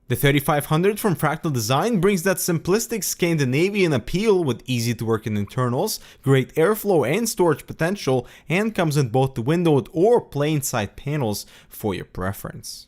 The 3500 from Fractal Design brings that simplistic Scandinavian appeal with easy to work in internals, great airflow and storage potential, and comes in both the windowed or plain side panels for your preference.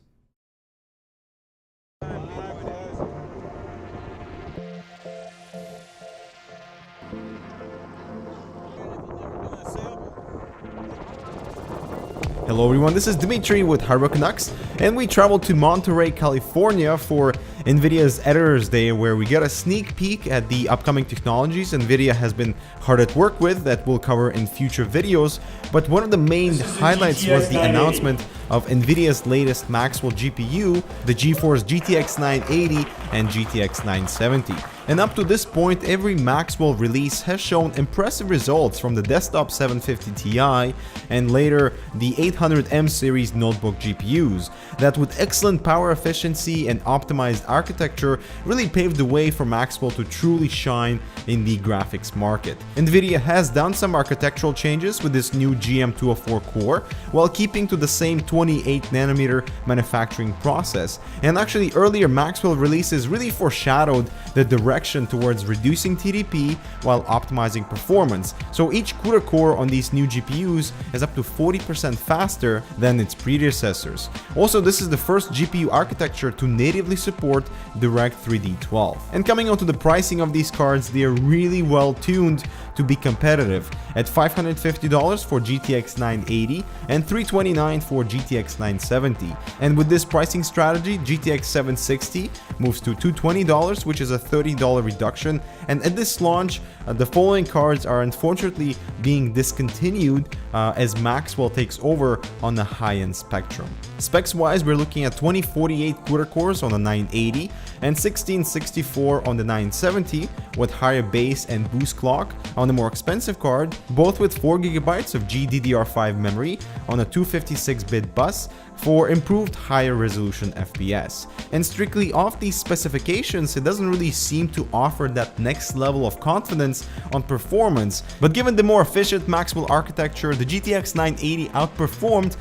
Hello everyone, this is Dimitri with Hardware Canucks, and we traveled to Monterey, California for NVIDIA's Editors Day, where we get a sneak peek at the upcoming technologies NVIDIA has been hard at work with that we'll cover in future videos. But one of the main highlights was the announcement of NVIDIA's latest Maxwell GPU, the GeForce GTX 980 and GTX 970. And up to this point, every Maxwell release has shown impressive results, from the desktop 750 Ti and later the 800M series notebook GPUs, that with excellent power efficiency and optimized architecture really paved the way for Maxwell to truly shine in the graphics market. NVIDIA has done some architectural changes with this new GM204 core, while keeping to the same 28nm manufacturing process. And actually, earlier Maxwell releases really foreshadowed the direction towards reducing TDP while optimizing performance. So each CUDA core on these new GPUs is up to 40% faster than its predecessors. Also, this is the first GPU architecture to natively support Direct3D 12. And coming on to the pricing of these cards, they are really well tuned to be competitive at $550 for GTX 980 and $329 for GTX 970. And with this pricing strategy, GTX 760 moves to $220, which is a $30 reduction. And at this launch, the following cards are unfortunately being discontinued as Maxwell takes over on the high-end spectrum. Specs wise, we're looking at 2048 CUDA cores on the 980 and 1664 on the 970 with higher base and boost clock on the more expensive card, both with 4GB of GDDR5 memory on a 256-bit bus for improved higher resolution FPS. And strictly off these specifications, it doesn't really seem to offer that next level of confidence on performance, but given the more efficient Maxwell architecture, the GTX 980 outperformed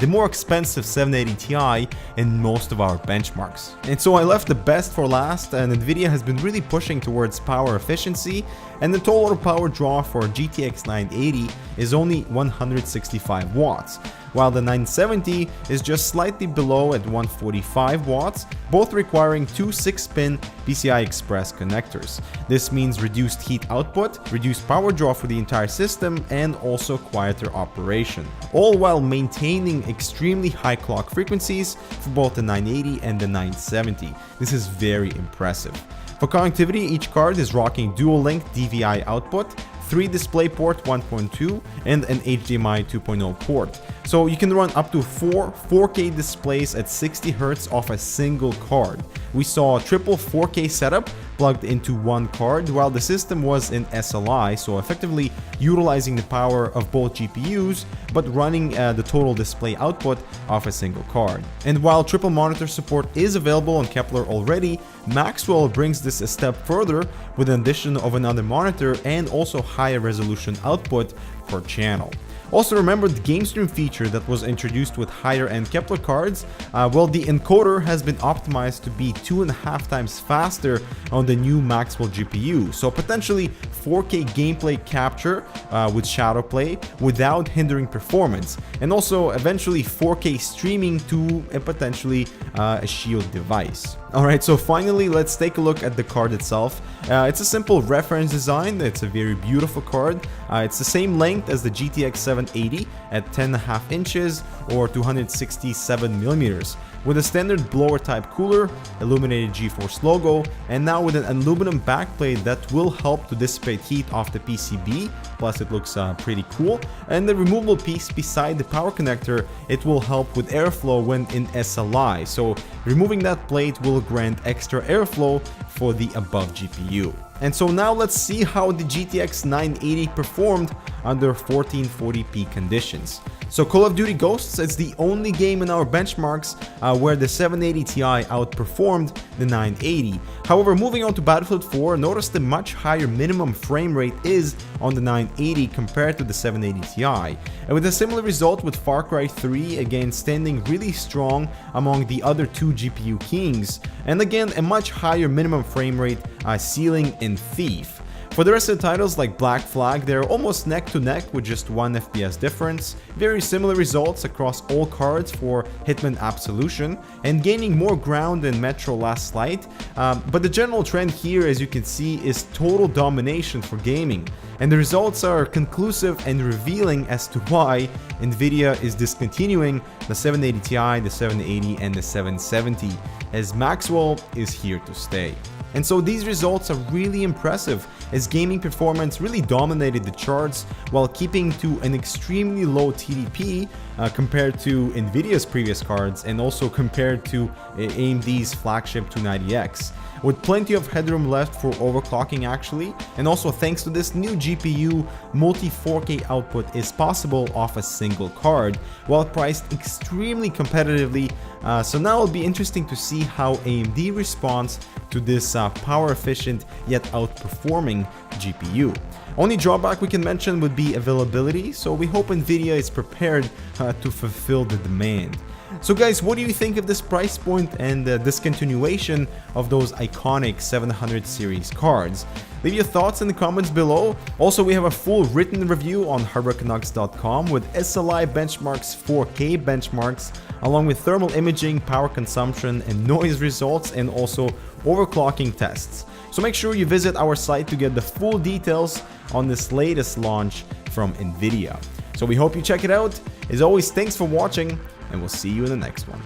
the more expensive 780 Ti in most of our benchmarks. And so I left the best for last, and NVIDIA has been really pushing towards power efficiency, and the total power draw for GTX 980 is only 165 watts, while the 970 is just slightly below at 145 watts, both requiring two 6-pin PCI Express connectors. This means reduced heat output, reduced power draw for the entire system, and also quieter operation, all while maintaining extremely high clock frequencies for both the 980 and the 970. This is very impressive. For connectivity, each card is rocking dual-link DVI output, 3 DisplayPort 1.2 and an HDMI 2.0 port. So you can run up to 4 4K displays at 60 Hz off a single card. We saw a triple 4K setup plugged into one card, while the system was in SLI, so effectively utilizing the power of both GPUs, but running the total display output off a single card. And while triple monitor support is available on Kepler already, Maxwell brings this a step further with an addition of another monitor and also higher resolution output per channel. Also, remember the game stream feature that was introduced with higher end Kepler cards? Well, the encoder has been optimized to be 2.5 times faster on the new Maxwell GPU, so potentially 4K gameplay capture with shadow play without hindering performance, and also eventually 4K streaming to a potentially a Shield device. Alright, so finally let's take a look at the card itself. It's a simple reference design. It's a very beautiful card. It's the same length as the GTX 780 at 10.5 inches or 267mm, with a standard blower type cooler, illuminated GeForce logo, and now with an aluminum backplate that will help to dissipate heat off the PCB, plus it looks pretty cool. And the removable piece beside the power connector, it will help with airflow when in SLI, so removing that plate will grant extra airflow for the above GPU. And so now let's see how the GTX 980 performed under 1440p conditions. So Call of Duty Ghosts is the only game in our benchmarks where the 780 Ti outperformed the 980. However, moving on to Battlefield 4, notice the much higher minimum frame rate is on the 980 compared to the 780 Ti. And with a similar result with Far Cry 3, again standing really strong among the other two GPU kings, and again a much higher minimum frame rate ceiling in Thief. For the rest of the titles like Black Flag, they're almost neck to neck with just 1 FPS difference. Very similar results across all cards for Hitman Absolution, and gaining more ground than Metro Last Light. But the general trend here, as you can see, is total domination for gaming. And the results are conclusive and revealing as to why NVIDIA is discontinuing the 780 Ti, the 780, and the 770, as Maxwell is here to stay. And so these results are really impressive, as gaming performance really dominated the charts while keeping to an extremely low TDP compared to NVIDIA's previous cards, and also compared to AMD's flagship 290X. With plenty of headroom left for overclocking actually, and also thanks to this new GPU, multi 4K output is possible off a single card, while priced extremely competitively. So now it'll be interesting to see how AMD responds to this power efficient yet outperforming GPU. Only drawback we can mention would be availability, so we hope NVIDIA is prepared to fulfill the demand. So guys, what do you think of this price point and the discontinuation of those iconic 700 series cards? Leave your thoughts in the comments below. Also, we have a full written review on hardrecordknox.com with SLI benchmarks, 4K benchmarks, along with thermal imaging, power consumption, and noise results, and also overclocking tests. So make sure you visit our site to get the full details on this latest launch from NVIDIA. So we hope you check it out. As always, thanks for watching, and we'll see you in the next one.